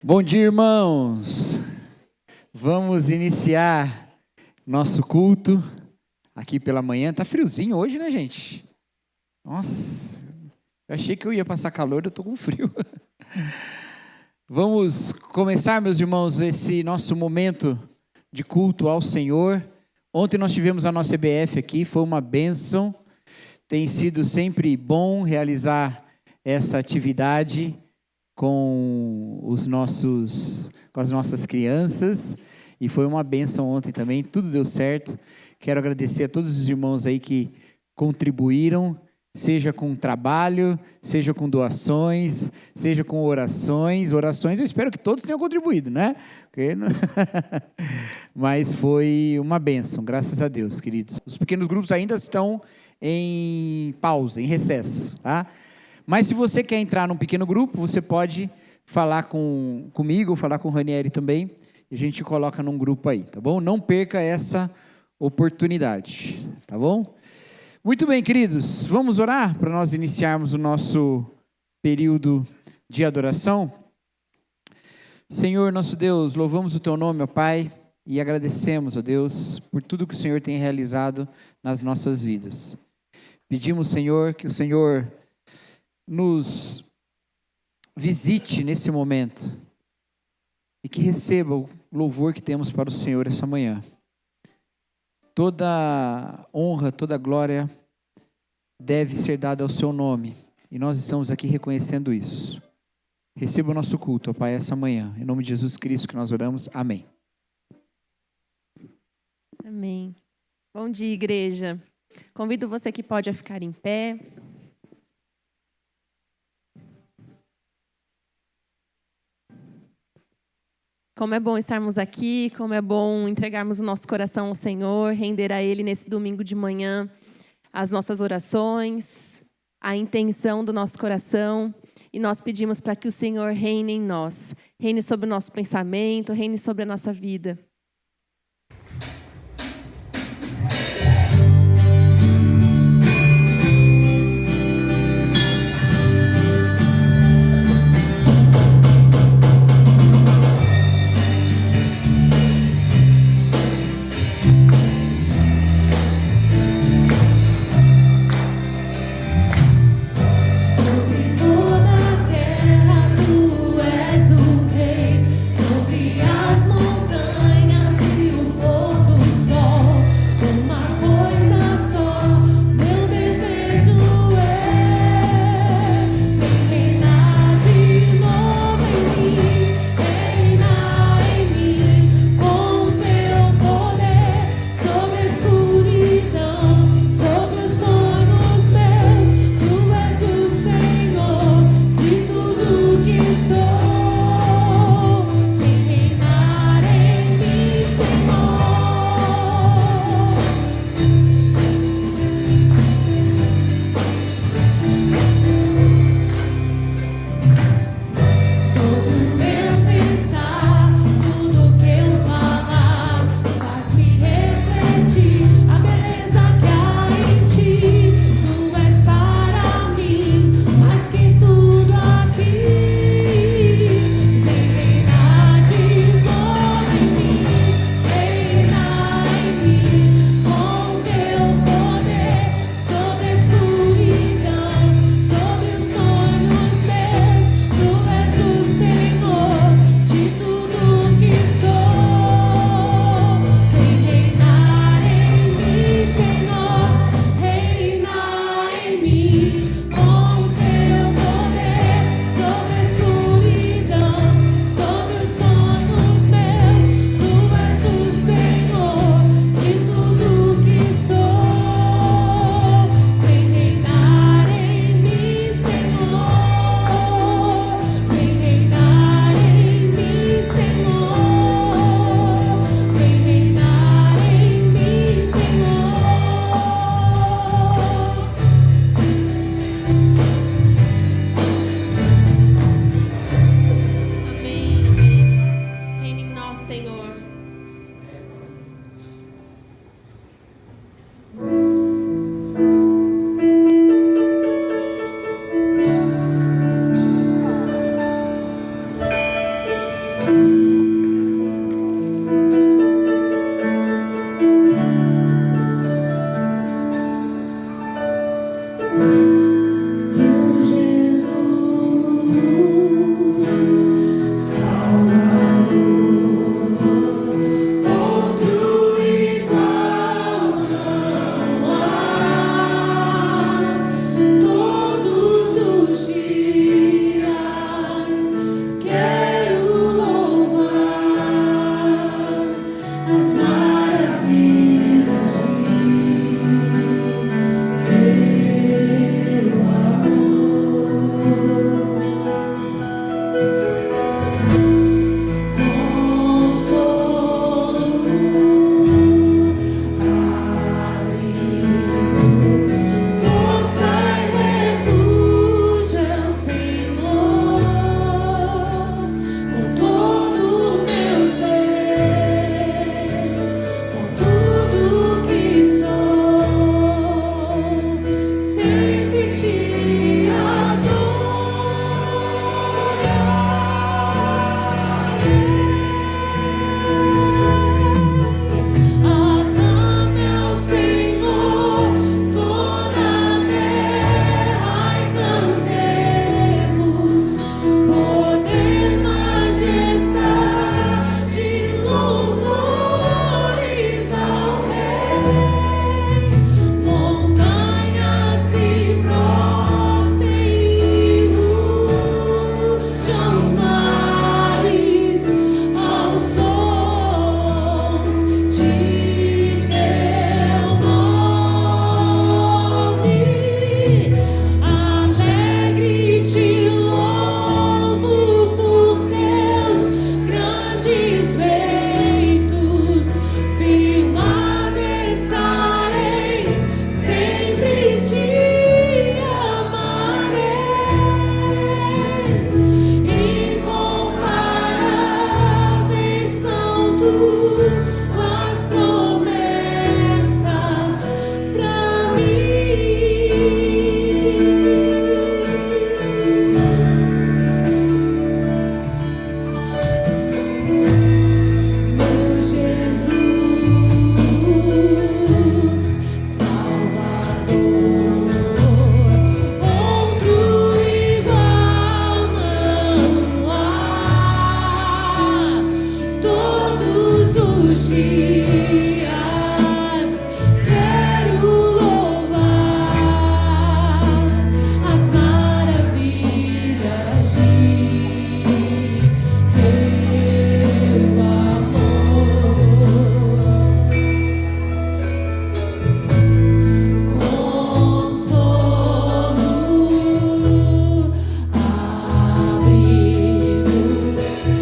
Bom dia, irmãos. Vamos iniciar nosso culto aqui pela manhã. Tá friozinho hoje, né, gente? Nossa, eu achei que eu ia passar calor, eu tô com frio. Vamos começar, meus irmãos, esse nosso momento de culto ao Senhor. Ontem nós tivemos a nossa EBF aqui, foi uma bênção. Tem sido sempre bom realizar essa atividade com as nossas crianças, e foi uma bênção ontem também, tudo deu certo. Quero agradecer a todos os irmãos aí que contribuíram, seja com trabalho, seja com doações, seja com orações. Orações eu espero que todos tenham contribuído, né? Mas foi uma bênção, graças a Deus, queridos. Os pequenos grupos ainda estão em pausa, em recesso, tá? Mas se você quer entrar num pequeno grupo, você pode falar comigo, falar com o Ranieri também, e a gente coloca num grupo aí, tá bom? Não perca essa oportunidade, tá bom? Muito bem, queridos, vamos orar para nós iniciarmos o nosso período de adoração? Senhor, nosso Deus, louvamos o Teu nome, ó Pai, e agradecemos, ó Deus, por tudo que o Senhor tem realizado nas nossas vidas. Pedimos, Senhor, que o Senhor nos visite nesse momento e que receba o louvor que temos para o Senhor essa manhã. Toda honra, toda glória deve ser dada ao seu nome, e nós estamos aqui reconhecendo isso. Receba o nosso culto, ó Pai, essa manhã. Em nome de Jesus Cristo que nós oramos. Amém. Amém. Bom dia, igreja. Convido você que pode a ficar em pé. Como é bom estarmos aqui, como é bom entregarmos o nosso coração ao Senhor, render a Ele nesse domingo de manhã as nossas orações, a intenção do nosso coração. E nós pedimos para que o Senhor reine em nós, reine sobre o nosso pensamento, reine sobre a nossa vida. Sobre as montanhas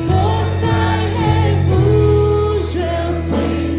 Força e refúgio, eu sei.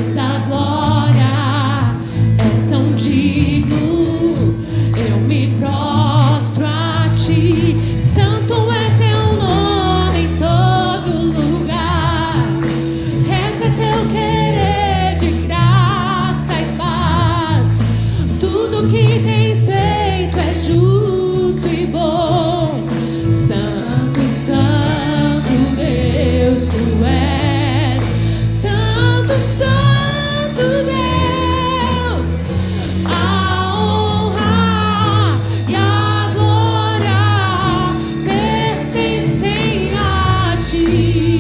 Deus da glória, és tão digno, eu me prostro a ti. Santo é teu nome em todo lugar, reto é teu querer de graça e paz. Tudo que tens feito é justo e bom. Santo, santo Deus, tu és. Santo, santo Deus, a honra e a glória pertencem a ti.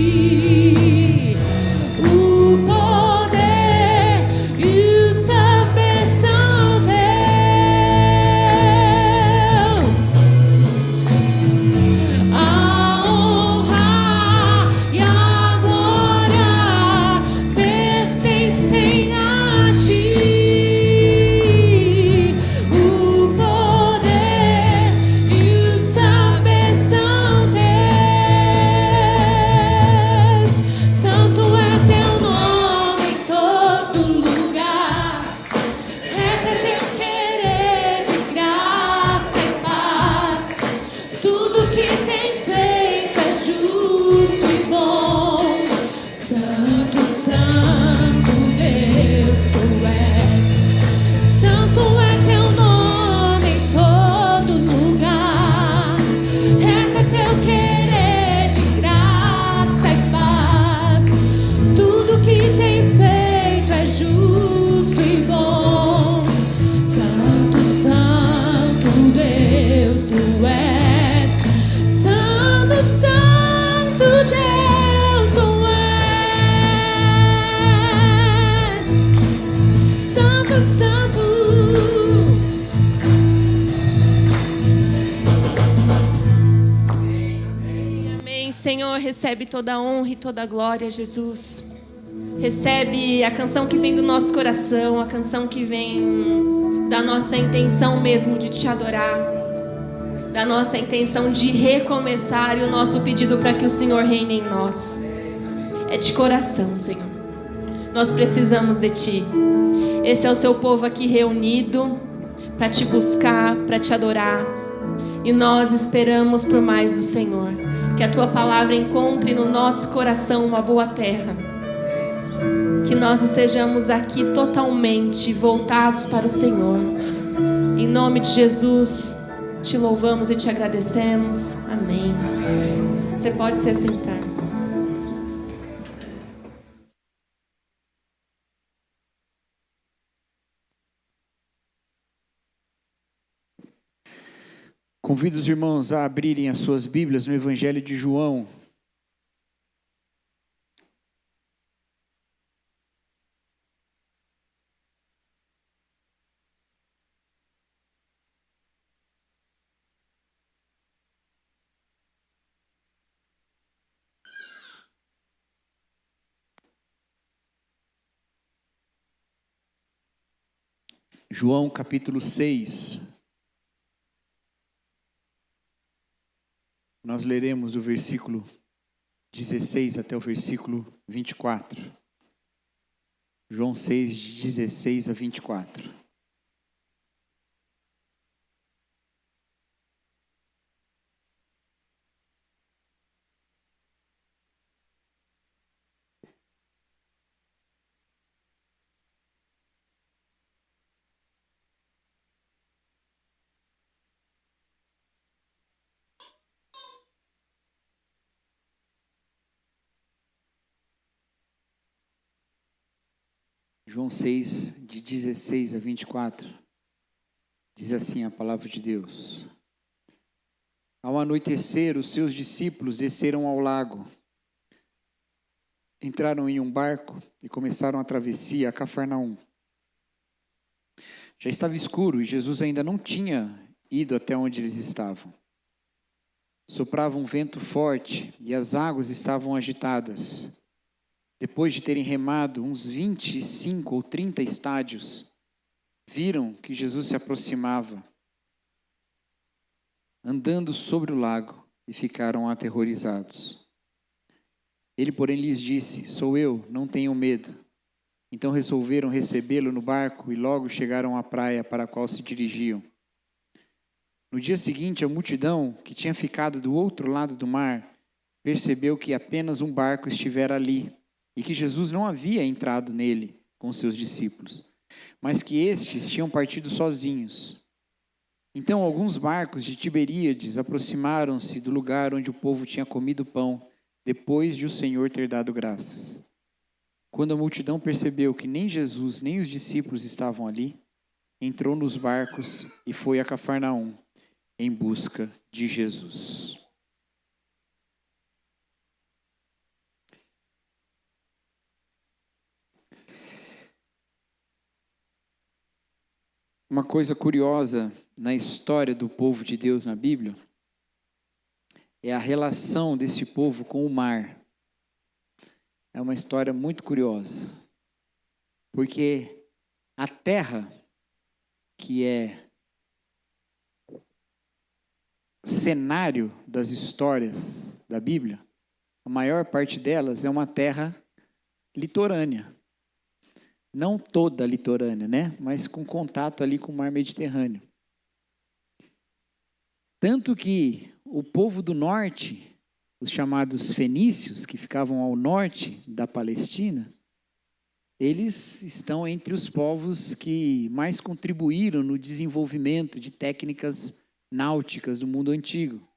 O poder e o saber são teus. A honra e a glória pertencem a ti. O poder e o saber são teus. Santo é teu nome em todo lugar, reto é teu querer de graça e paz. Tudo que tens feito é justo e bom. Santo, santo Deus, tu és. Santo é teu nome em todo lugar, reto é teu querer de graça e paz. Tudo que tens feito é justo e bom. Santo, santo Deus, tu és. Santo, santo Deus, tu és. Santo, santo. Amém. Senhor, recebe toda a honra e toda a glória, Jesus. Recebe a canção que vem do nosso coração, a canção que vem da nossa intenção mesmo de te adorar, da nossa intenção de recomeçar e o nosso pedido para que o Senhor reine em nós. É de coração, Senhor. Nós precisamos de Ti. Esse é o seu povo aqui reunido para te buscar, para te adorar. E nós esperamos por mais do Senhor. Que a Tua palavra encontre no nosso coração uma boa terra. Que nós estejamos aqui totalmente voltados para o Senhor. Em nome de Jesus, te louvamos e te agradecemos. Amém. Você pode se assentar. Convido os irmãos a abrirem as suas Bíblias no Evangelho de João. João capítulo 6. Nós leremos do versículo 16 até o versículo 24. João 6, de 16 a 24. João 6, de 16 a 24, diz assim a palavra de Deus. Ao anoitecer, os seus discípulos desceram ao lago, entraram em um barco e começaram a travessia a Cafarnaum. Já estava escuro e Jesus ainda não tinha ido até onde eles estavam. Soprava um vento forte e as águas estavam agitadas. Depois de terem remado uns 25 ou 30 estádios, viram que Jesus se aproximava, andando sobre o lago, e ficaram aterrorizados. Ele, porém, lhes disse: Sou eu, não tenham medo. Então resolveram recebê-lo no barco e logo chegaram à praia para a qual se dirigiam. No dia seguinte, a multidão, que tinha ficado do outro lado do mar, percebeu que apenas um barco estivera ali e que Jesus não havia entrado nele com seus discípulos, mas que estes tinham partido sozinhos. Então alguns barcos de Tiberíades aproximaram-se do lugar onde o povo tinha comido pão, depois de o Senhor ter dado graças. Quando a multidão percebeu que nem Jesus nem os discípulos estavam ali, entrou nos barcos e foi a Cafarnaum em busca de Jesus. Uma coisa curiosa na história do povo de Deus na Bíblia é a relação desse povo com o mar. É uma história muito curiosa, porque a terra, que é cenário das histórias da Bíblia, a maior parte delas é uma terra litorânea. Não toda litorânea, né? Mas com contato ali com o mar Mediterrâneo. Tanto que o povo do norte, os chamados fenícios, que ficavam ao norte da Palestina, eles estão entre os povos que mais contribuíram no desenvolvimento de técnicas náuticas do mundo antigo.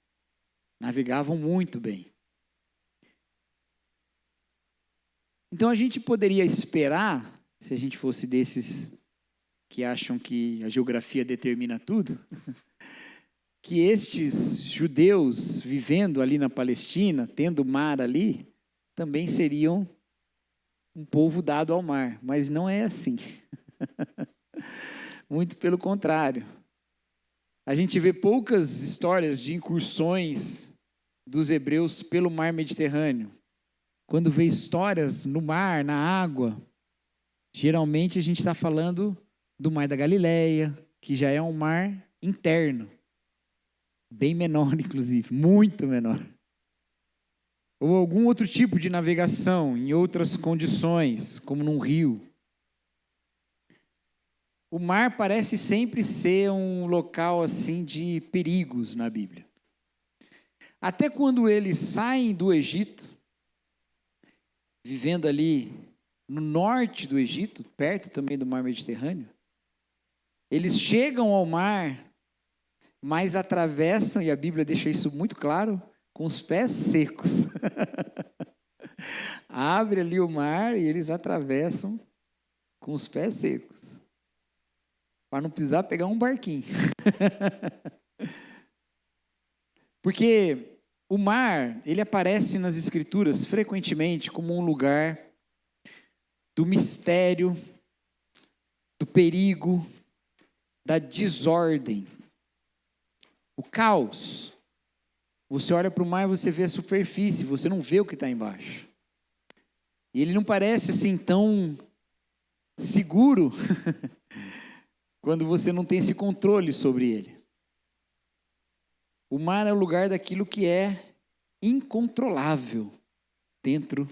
Navegavam muito bem. Então a gente poderia esperar, se a gente fosse desses que acham que a geografia determina tudo, que estes judeus vivendo ali na Palestina, tendo mar ali, também seriam um povo dado ao mar. Mas não é assim. Muito pelo contrário. A gente vê poucas histórias de incursões dos hebreus pelo mar Mediterrâneo. Quando vê histórias no mar, na água, geralmente a gente está falando do Mar da Galileia, que já é um mar interno. Bem menor, inclusive, muito menor. Ou algum outro tipo de navegação em outras condições, como num rio. O mar parece sempre ser um local assim de perigos na Bíblia. Até quando eles saem do Egito, vivendo ali no norte do Egito, perto também do mar Mediterrâneo, eles chegam ao mar, mas atravessam, e a Bíblia deixa isso muito claro, com os pés secos. Abre ali o mar e eles atravessam com os pés secos. Para não precisar pegar um barquinho. Porque o mar, ele aparece nas Escrituras frequentemente como um lugar do mistério, do perigo, da desordem. O caos. Você olha para o mar e você vê a superfície, você não vê o que está embaixo. E ele não parece assim tão seguro quando você não tem esse controle sobre ele. O mar é o lugar daquilo que é incontrolável dentro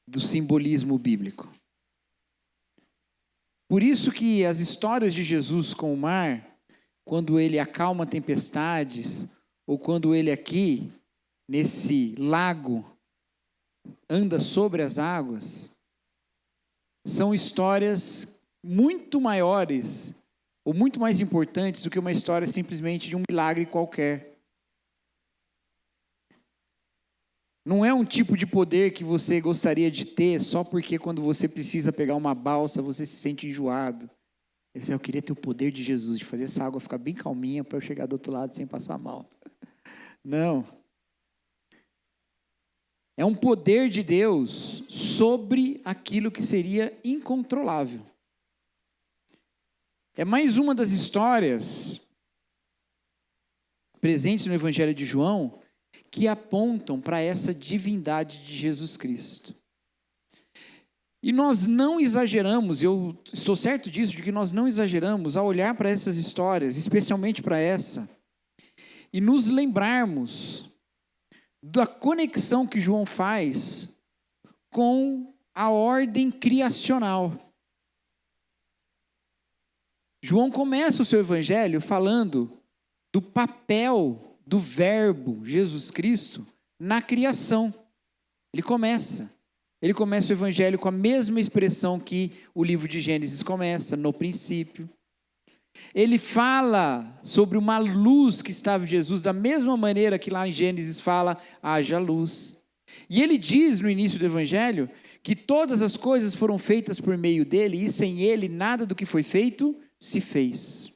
do simbolismo bíblico. Por isso que as histórias de Jesus com o mar, quando ele acalma tempestades, ou quando ele aqui, nesse lago, anda sobre as águas, são histórias muito maiores, ou muito mais importantes do que uma história simplesmente de um milagre qualquer. Não é um tipo de poder que você gostaria de ter só porque quando você precisa pegar uma balsa, você se sente enjoado. Eu queria ter o poder de Jesus, de fazer essa água ficar bem calminha para eu chegar do outro lado sem passar mal. Não. É um poder de Deus sobre aquilo que seria incontrolável. É mais uma das histórias presentes no Evangelho de João que apontam para essa divindade de Jesus Cristo. E nós não exageramos, eu estou certo disso, de que nós não exageramos ao olhar para essas histórias, especialmente para essa, e nos lembrarmos da conexão que João faz com a ordem criacional. João começa o seu evangelho falando do papel do Verbo, Jesus Cristo, na criação. Ele começa o evangelho com a mesma expressão que o livro de Gênesis começa, no princípio. Ele fala sobre uma luz que estava em Jesus, da mesma maneira que lá em Gênesis fala, haja luz. E ele diz no início do evangelho que todas as coisas foram feitas por meio dele, e sem ele nada do que foi feito se fez.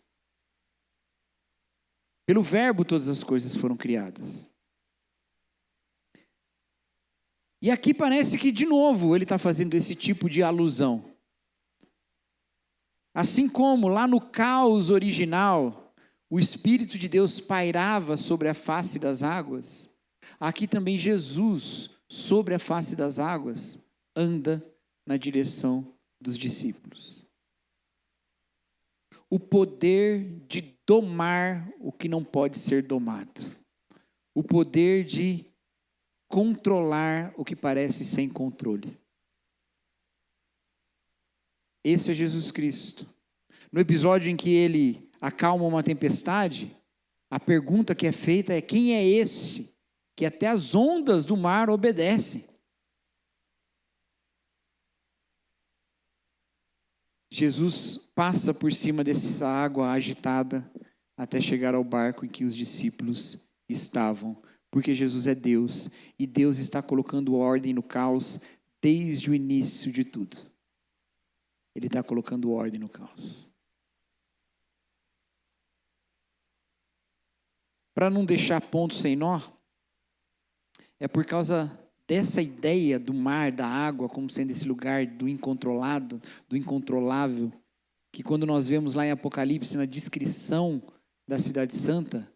Pelo Verbo todas as coisas foram criadas. E aqui parece que, de novo, ele está fazendo esse tipo de alusão. Assim como lá no caos original, o Espírito de Deus pairava sobre a face das águas, aqui também Jesus, sobre a face das águas, anda na direção dos discípulos. O poder de domar o que não pode ser domado. O poder de controlar o que parece sem controle. Esse é Jesus Cristo. No episódio em que ele acalma uma tempestade, a pergunta que é feita é: quem é esse que até as ondas do mar obedecem? Jesus passa por cima dessa água agitada até chegar ao barco em que os discípulos estavam, porque Jesus é Deus e Deus está colocando ordem no caos desde o início de tudo. Ele está colocando ordem no caos. Para não deixar ponto sem nó, é por causa dessa ideia do mar, da água, como sendo esse lugar do incontrolado, do incontrolável, que quando nós vemos lá em Apocalipse, na descrição da Cidade Santa,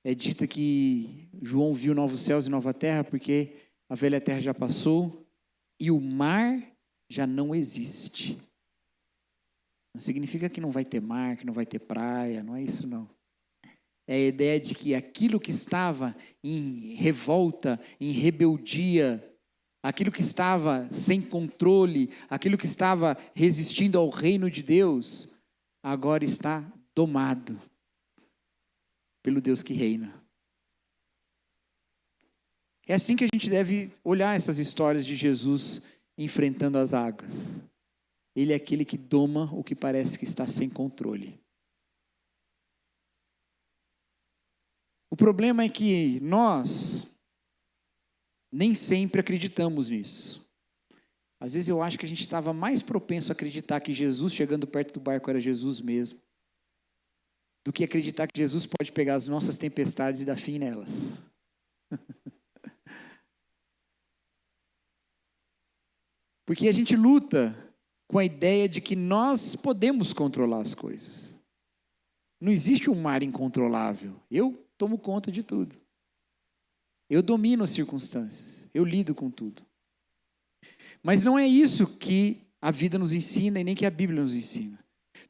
é dita que João viu novos céus e nova terra, porque a velha terra já passou e o mar já não existe. Não significa que não vai ter mar, que não vai ter praia, não é isso não. É a ideia de que aquilo que estava em revolta, em rebeldia, aquilo que estava sem controle, aquilo que estava resistindo ao reino de Deus, agora está domado pelo Deus que reina. É assim que a gente deve olhar essas histórias de Jesus enfrentando as águas. Ele é aquele que doma o que parece que está sem controle. O problema é que nós nem sempre acreditamos nisso. Às vezes eu acho que a gente estava mais propenso a acreditar que Jesus chegando perto do barco era Jesus mesmo, do que acreditar que Jesus pode pegar as nossas tempestades e dar fim nelas. Porque a gente luta com a ideia de que nós podemos controlar as coisas. Não existe um mar incontrolável. Eu tomo conta de tudo. Eu domino as circunstâncias. Eu lido com tudo. Mas não é isso que a vida nos ensina e nem que a Bíblia nos ensina.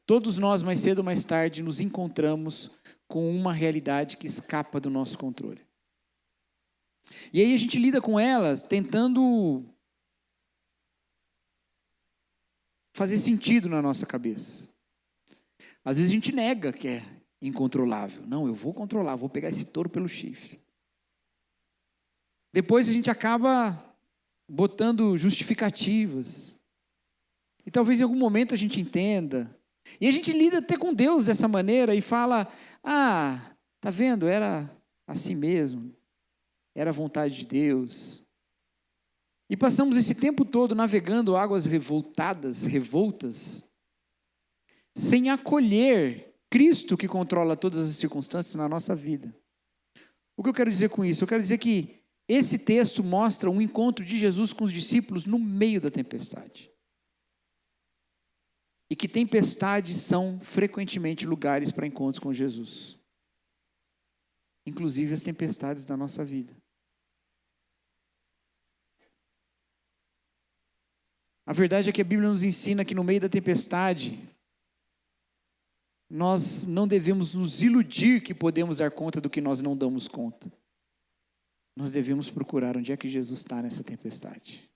Todos nós, mais cedo ou mais tarde, nos encontramos com uma realidade que escapa do nosso controle. E aí a gente lida com elas tentando fazer sentido na nossa cabeça. Às vezes a gente nega que é incontrolável. Não, eu vou controlar, vou pegar esse touro pelo chifre. Depois a gente acaba botando justificativas. E talvez em algum momento a gente entenda. E a gente lida até com Deus dessa maneira e fala: tá vendo, era assim mesmo. Era a vontade de Deus. E passamos esse tempo todo navegando águas revoltas, sem acolher Cristo que controla todas as circunstâncias na nossa vida. O que eu quero dizer com isso? Eu quero dizer que esse texto mostra um encontro de Jesus com os discípulos no meio da tempestade. E que tempestades são frequentemente lugares para encontros com Jesus. Inclusive as tempestades da nossa vida. A verdade é que a Bíblia nos ensina que no meio da tempestade, nós não devemos nos iludir que podemos dar conta do que nós não damos conta. Nós devemos procurar onde é que Jesus está nessa tempestade.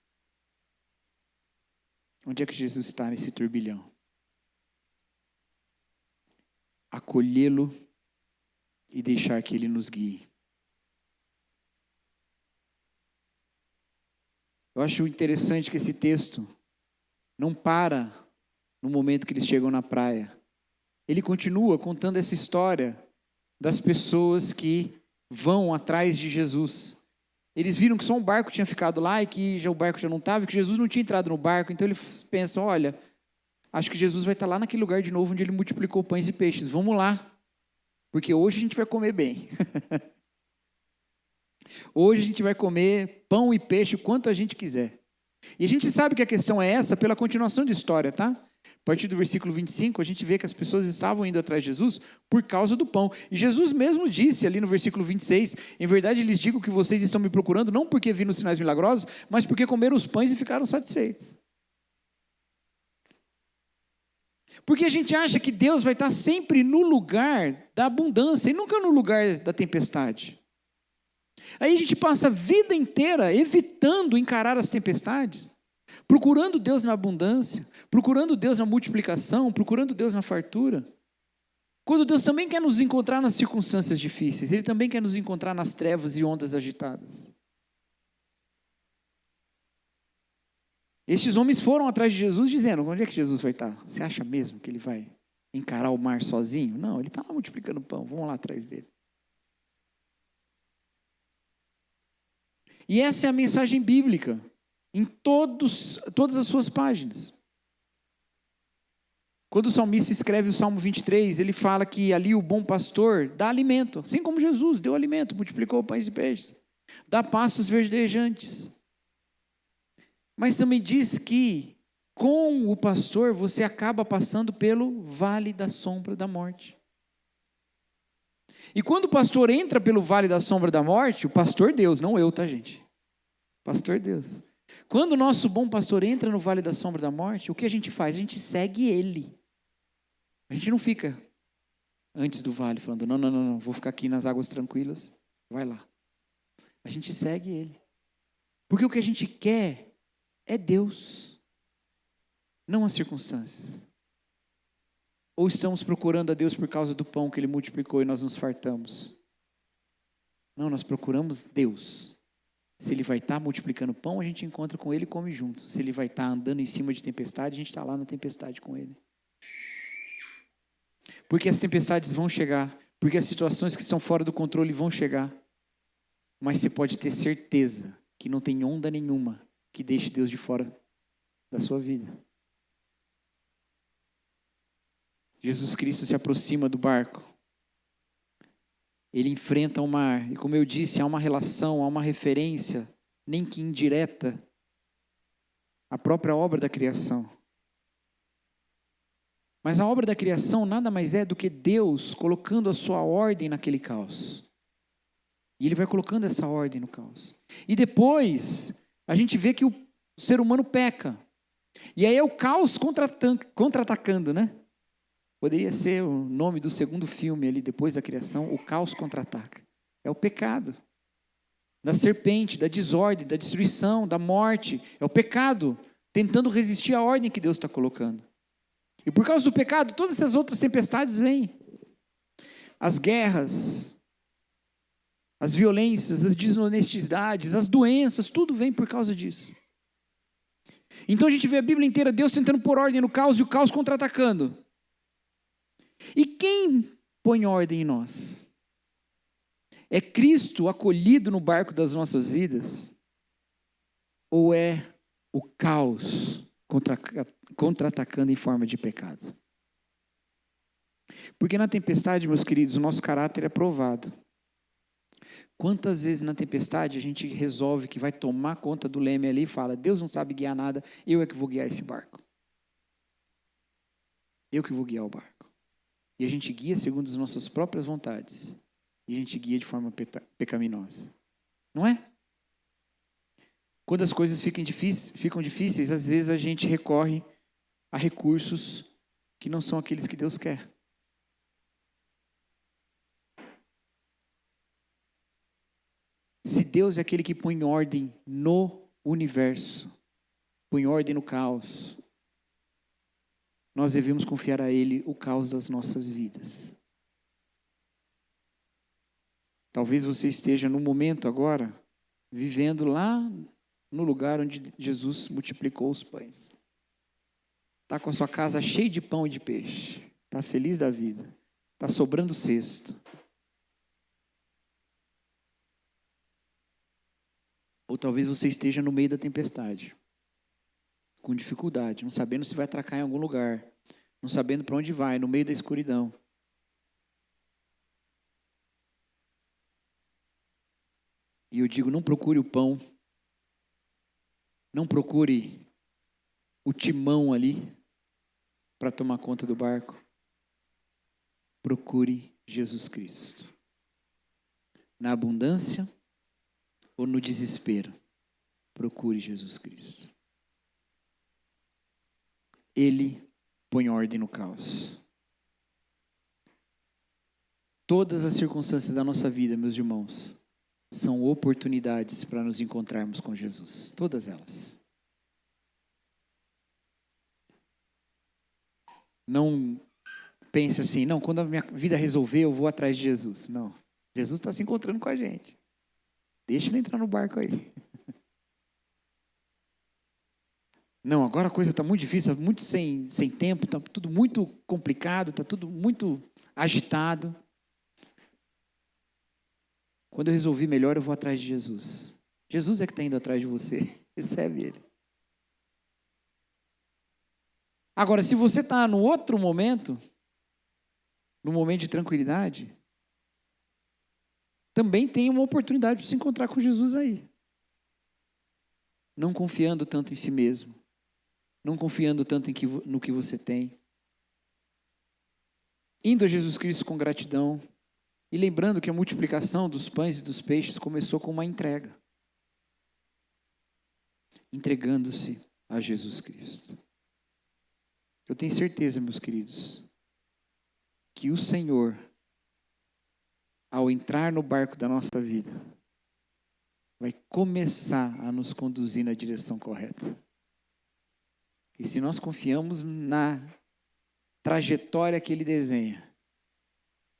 Onde é que Jesus está nesse turbilhão? Acolhê-lo e deixar que ele nos guie. Eu acho interessante que esse texto não para no momento que eles chegam na praia. Ele continua contando essa história das pessoas que vão atrás de Jesus. Eles viram que só um barco tinha ficado lá e que já o barco já não estava, e que Jesus não tinha entrado no barco. Então eles pensam, olha, acho que Jesus vai estar lá naquele lugar de novo onde ele multiplicou pães e peixes. Vamos lá, porque hoje a gente vai comer bem. Hoje a gente vai comer pão e peixe o quanto a gente quiser. E a gente sabe que a questão é essa pela continuação da história, tá? A partir do versículo 25, a gente vê que as pessoas estavam indo atrás de Jesus por causa do pão. E Jesus mesmo disse ali no versículo 26, em verdade lhes digo que vocês estão me procurando não porque viram sinais milagrosos, mas porque comeram os pães e ficaram satisfeitos. Porque a gente acha que Deus vai estar sempre no lugar da abundância e nunca no lugar da tempestade. Aí a gente passa a vida inteira evitando encarar as tempestades, procurando Deus na abundância, procurando Deus na multiplicação, procurando Deus na fartura. Quando Deus também quer nos encontrar nas circunstâncias difíceis, Ele também quer nos encontrar nas trevas e ondas agitadas. Estes homens foram atrás de Jesus dizendo, onde é que Jesus vai estar? Você acha mesmo que Ele vai encarar o mar sozinho? Não, Ele está lá multiplicando pão, vamos lá atrás dele. E essa é a mensagem bíblica, em todas as suas páginas. Quando o salmista escreve o Salmo 23, ele fala que ali o bom pastor dá alimento, assim como Jesus deu alimento, multiplicou pães e peixes, dá pastos verdejantes. Mas também diz que com o pastor você acaba passando pelo vale da sombra da morte. E quando o pastor entra pelo vale da sombra da morte, o pastor Deus, não eu, tá gente? Pastor Deus. Quando o nosso bom pastor entra no vale da sombra da morte, o que a gente faz? A gente segue ele. A gente não fica antes do vale falando, não, vou ficar aqui nas águas tranquilas, vai lá. A gente segue ele. Porque o que a gente quer é Deus, não as circunstâncias. Ou estamos procurando a Deus por causa do pão que Ele multiplicou e nós nos fartamos? Não, nós procuramos Deus. Se Ele vai estar multiplicando pão, a gente encontra com Ele e come junto. Se Ele vai estar andando em cima de tempestade, a gente está lá na tempestade com Ele. Porque as tempestades vão chegar, porque as situações que estão fora do controle vão chegar. Mas você pode ter certeza que não tem onda nenhuma que deixe Deus de fora da sua vida. Jesus Cristo se aproxima do barco. Ele enfrenta o mar. E como eu disse, há uma relação, há uma referência, nem que indireta, à própria obra da criação. Mas a obra da criação nada mais é do que Deus colocando a sua ordem naquele caos. E Ele vai colocando essa ordem no caos. E depois, a gente vê que o ser humano peca. E aí é o caos contra-atacando, né? Poderia ser o nome do segundo filme ali, depois da criação, o caos contra-ataca. É o pecado. Da serpente, da desordem, da destruição, da morte. É o pecado tentando resistir à ordem que Deus está colocando. E por causa do pecado, todas essas outras tempestades vêm. As guerras, as violências, as desonestidades, as doenças, tudo vem por causa disso. Então a gente vê a Bíblia inteira, Deus tentando pôr ordem no caos e o caos contra-atacando. E quem põe ordem em nós? É Cristo acolhido no barco das nossas vidas? Ou é o caos contra-atacando em forma de pecado? Porque na tempestade, meus queridos, o nosso caráter é provado. Quantas vezes na tempestade a gente resolve que vai tomar conta do leme ali e fala, Deus não sabe guiar nada, eu é que vou guiar esse barco. Eu que vou guiar o barco. E a gente guia segundo as nossas próprias vontades. E a gente guia de forma pecaminosa. Não é? Quando as coisas ficam difíceis, às vezes a gente recorre a recursos que não são aqueles que Deus quer. Se Deus é aquele que põe ordem no universo, põe ordem no caos, nós devemos confiar a Ele o caos das nossas vidas. Talvez você esteja no momento agora, vivendo lá no lugar onde Jesus multiplicou os pães. Está com a sua casa cheia de pão e de peixe. Está feliz da vida. Está sobrando cesto. Ou talvez você esteja no meio da tempestade, com dificuldade, não sabendo se vai atracar em algum lugar, não sabendo para onde vai, no meio da escuridão. E eu digo, não procure o pão, não procure o timão ali para tomar conta do barco. Procure Jesus Cristo. Na abundância ou no desespero, procure Jesus Cristo. Ele põe ordem no caos. Todas as circunstâncias da nossa vida, meus irmãos, são oportunidades para nos encontrarmos com Jesus. Todas elas. Não pense assim, não, quando a minha vida resolver, eu vou atrás de Jesus. Não. Jesus está se encontrando com a gente. Deixa ele entrar no barco aí. Não, agora a coisa está muito difícil, muito sem tempo, está tudo muito complicado, está tudo muito agitado. Quando eu resolvi melhor, eu vou atrás de Jesus. Jesus é que está indo atrás de você. Recebe Ele. Agora, se você está no outro momento, no momento de tranquilidade, também tem uma oportunidade de se encontrar com Jesus aí. Não confiando tanto em si mesmo. Não confiando tanto no que você tem. Indo a Jesus Cristo com gratidão. E lembrando que a multiplicação dos pães e dos peixes começou com uma entrega. Entregando-se a Jesus Cristo. Eu tenho certeza, meus queridos, que o Senhor, ao entrar no barco da nossa vida, vai começar a nos conduzir na direção correta. E se nós confiamos na trajetória que Ele desenha,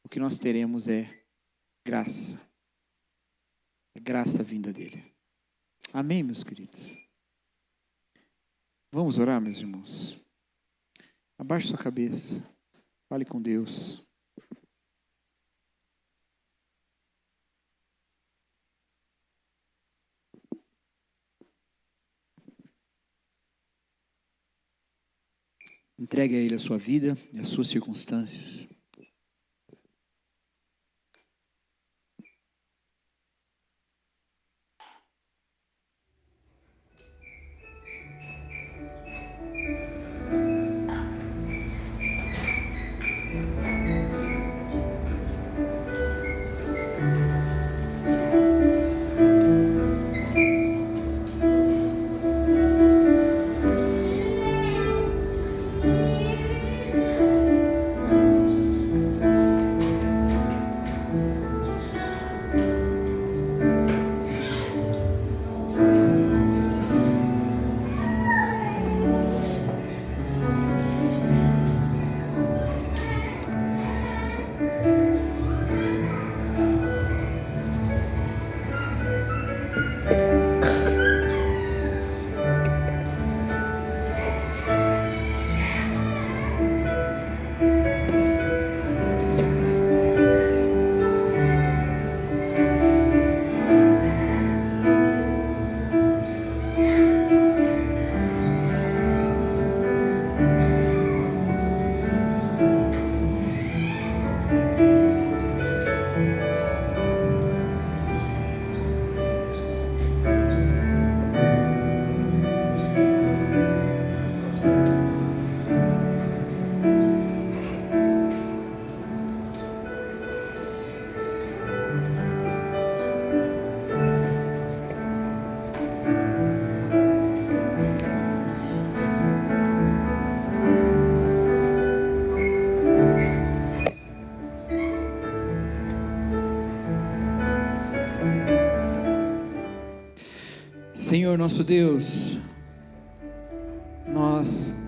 o que nós teremos é graça. É graça vinda dEle. Amém, meus queridos? Vamos orar, meus irmãos? Abaixe sua cabeça. Fale com Deus. Entregue a Ele a sua vida e as suas circunstâncias. Senhor nosso Deus, nós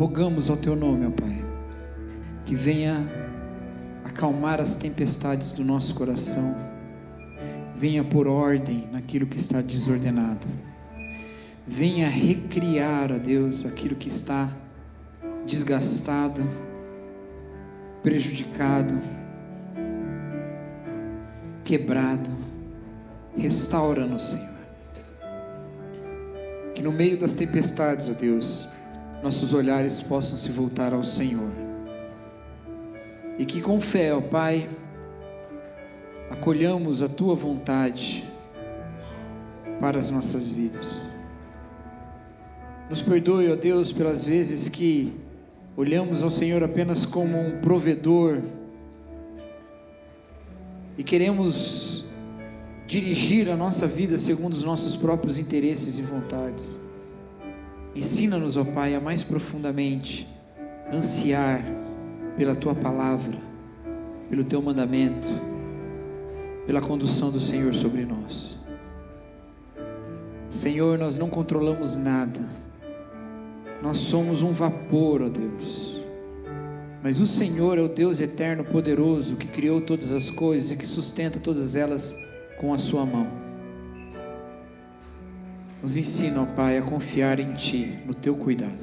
rogamos ao Teu nome, ó Pai, que venha acalmar as tempestades do nosso coração, venha pôr ordem naquilo que está desordenado, venha recriar, ó Deus, aquilo que está desgastado, prejudicado, quebrado. Restaura-nos, Senhor. Que no meio das tempestades, ó Deus, nossos olhares possam se voltar ao Senhor. E que com fé, ó Pai, acolhamos a Tua vontade para as nossas vidas. Nos perdoe, ó Deus, pelas vezes que olhamos ao Senhor apenas como um provedor e queremos dirigir a nossa vida segundo os nossos próprios interesses e vontades. Ensina-nos, ó Pai, a mais profundamente ansiar pela Tua palavra, pelo Teu mandamento, pela condução do Senhor sobre nós. Senhor, nós não controlamos nada, nós somos um vapor, ó Deus, mas o Senhor é o Deus eterno, poderoso, que criou todas as coisas e que sustenta todas elas com a Sua mão. Nos ensina, ó Pai, a confiar em Ti, no Teu cuidado.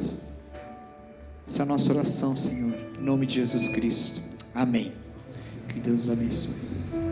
Essa é a nossa oração, Senhor, em nome de Jesus Cristo. Amém. Que Deus os abençoe.